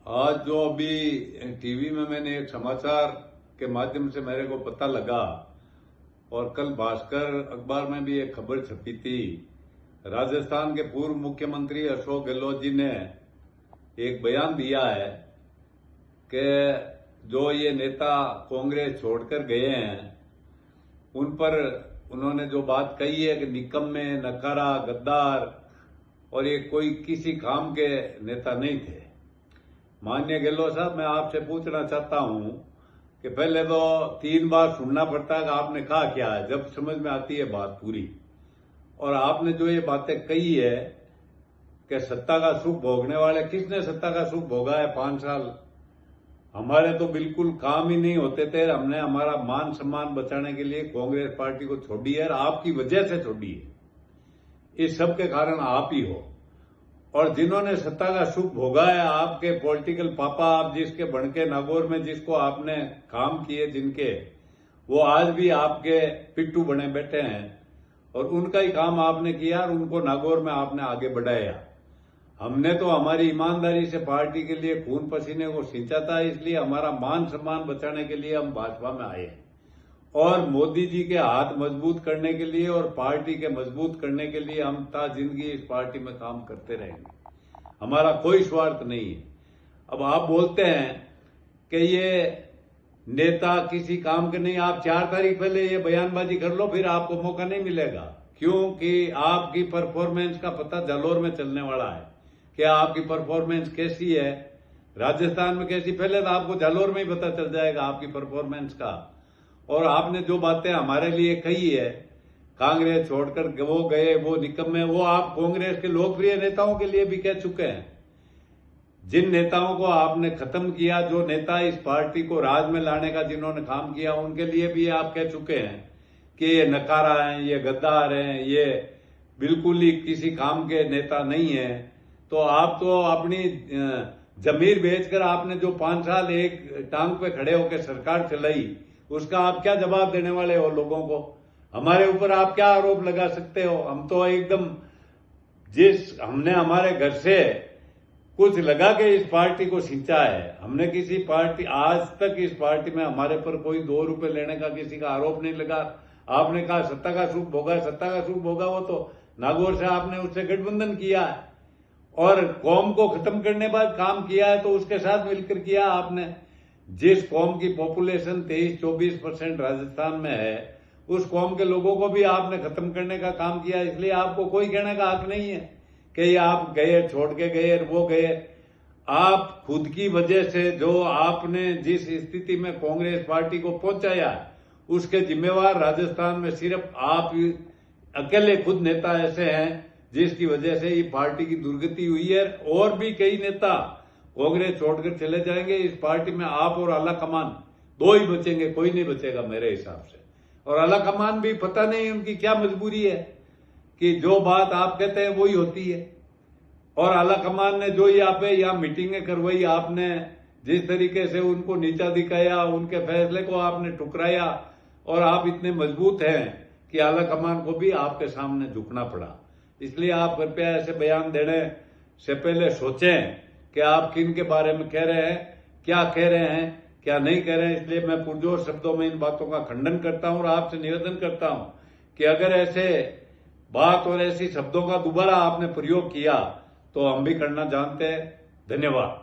आज जो अभी टीवी में मैंने एक समाचार के माध्यम से मेरे को पता लगा और कल भास्कर अखबार में भी एक खबर छपी थी। राजस्थान के पूर्व मुख्यमंत्री अशोक गहलोत जी ने एक बयान दिया है कि जो ये नेता कांग्रेस छोड़कर गए हैं उन पर उन्होंने जो बात कही है कि निकम्मे, नकारा, गद्दार और ये कोई किसी काम के नेता नहीं थे। माननीय गहलोत साहब, मैं आपसे पूछना चाहता हूं कि पहले तो 3 बार सुनना पड़ता है कि आपने कहा क्या है, जब समझ में आती है बात पूरी। और आपने जो ये बातें कही है कि सत्ता का सुख भोगने वाले, किसने सत्ता का सुख भोगा है 5 साल? हमारे तो बिल्कुल काम ही नहीं होते थे। हमने हमारा मान सम्मान बचाने के लिए कांग्रेस पार्टी को छोड़ी है और आपकी वजह से छोड़ी है। इस सब के कारण आप ही हो। और जिन्होंने सत्ता का सुख भोगा है, आपके पॉलिटिकल पापा, आप जिसके बनके नागौर में जिसको आपने काम किए जिनके, वो आज भी आपके पिट्टू बने बैठे हैं और उनका ही काम आपने किया और उनको नागौर में आपने आगे बढ़ाया। हमने तो हमारी ईमानदारी से पार्टी के लिए खून पसीने को सींचा था, इसलिए हमारा मान सम्मान बचाने के लिए हम भाजपा में आए हैं और मोदी जी के हाथ मजबूत करने के लिए और पार्टी के मजबूत करने के लिए हम ता जिंदगी इस पार्टी में काम करते रहेंगे। हमारा कोई स्वार्थ नहीं है। अब आप बोलते हैं कि ये नेता किसी काम के नहीं। आप 4 तारीख पहले ये बयानबाजी कर लो, फिर आपको मौका नहीं मिलेगा, क्योंकि आपकी परफॉर्मेंस का पता जालौर में चलने वाला है कि आपकी परफॉर्मेंस कैसी है, राजस्थान में कैसी। पहले तो आपको जालौर में ही पता चल जाएगा आपकी परफॉर्मेंस का। और आपने जो बातें हमारे लिए कही है, कांग्रेस छोड़कर वो गए, वो निकम्मे, वो आप कांग्रेस के लोकप्रिय नेताओं के लिए भी कह चुके हैं। जिन नेताओं को आपने खत्म किया, जो नेता इस पार्टी को राज में लाने का जिन्होंने काम किया, उनके लिए भी आप कह चुके हैं कि ये नकारा हैं, ये गद्दार हैं, ये बिल्कुल ही किसी काम के नेता नहीं है। तो आप तो अपनी जमीर बेचकर आपने जो 5 साल एक टांग पे खड़े होकर सरकार चलाई, उसका आप क्या जवाब देने वाले हो लोगों को? हमारे ऊपर आप क्या आरोप लगा सकते हो? हम तो एकदम हमने हमारे घर से कुछ लगा के इस पार्टी को सिंचा है। हमने किसी पार्टी, आज तक इस पार्टी में हमारे पर कोई 2 रुपए लेने का किसी का आरोप नहीं लगा। आपने कहा सत्ता का सुख भोगा, सत्ता का सुख भोगा, वो तो नागौर से आपने उससे गठबंधन किया है और कौम को खत्म करने बाद काम किया है, तो उसके साथ मिलकर किया आपने। जिस कौम की पॉपुलेशन 23-24% राजस्थान में है, उस कौम के लोगों को भी आपने खत्म करने का काम किया। इसलिए आपको कोई कहने का हक नहीं है कि आप गए, छोड़ के गए, वो गए। आप खुद की वजह से जो आपने जिस स्थिति में कांग्रेस पार्टी को पहुंचाया, उसके जिम्मेवार राजस्थान में सिर्फ आप अकेले खुद नेता ऐसे हैं जिसकी वजह से ये पार्टी की दुर्गति हुई है। और भी कई नेता कांग्रेस छोड़कर चले जाएंगे। इस पार्टी में आप और आला कमान 2 ही बचेंगे, कोई नहीं बचेगा मेरे हिसाब से। और आला कमान भी पता नहीं उनकी क्या मजबूरी है कि जो बात आप कहते हैं वही होती है। और आला कमान ने जो यहाँ मीटिंगें करवाई, आपने जिस तरीके से उनको नीचा दिखाया, उनके फैसले को आपने ठुकराया, और आप इतने मजबूत हैं कि आला कमान को भी आपके सामने झुकना पड़ा। इसलिए आप कृपया ऐसे बयान देने से पहले सोचें कि आप किन के बारे में कह रहे हैं, क्या कह रहे हैं, क्या नहीं कह रहे हैं। इसलिए मैं पुरजोर शब्दों में इन बातों का खंडन करता हूं और आपसे निवेदन करता हूं कि अगर ऐसे बात और ऐसी शब्दों का दोबारा आपने प्रयोग किया तो हम भी करना जानते हैं। धन्यवाद।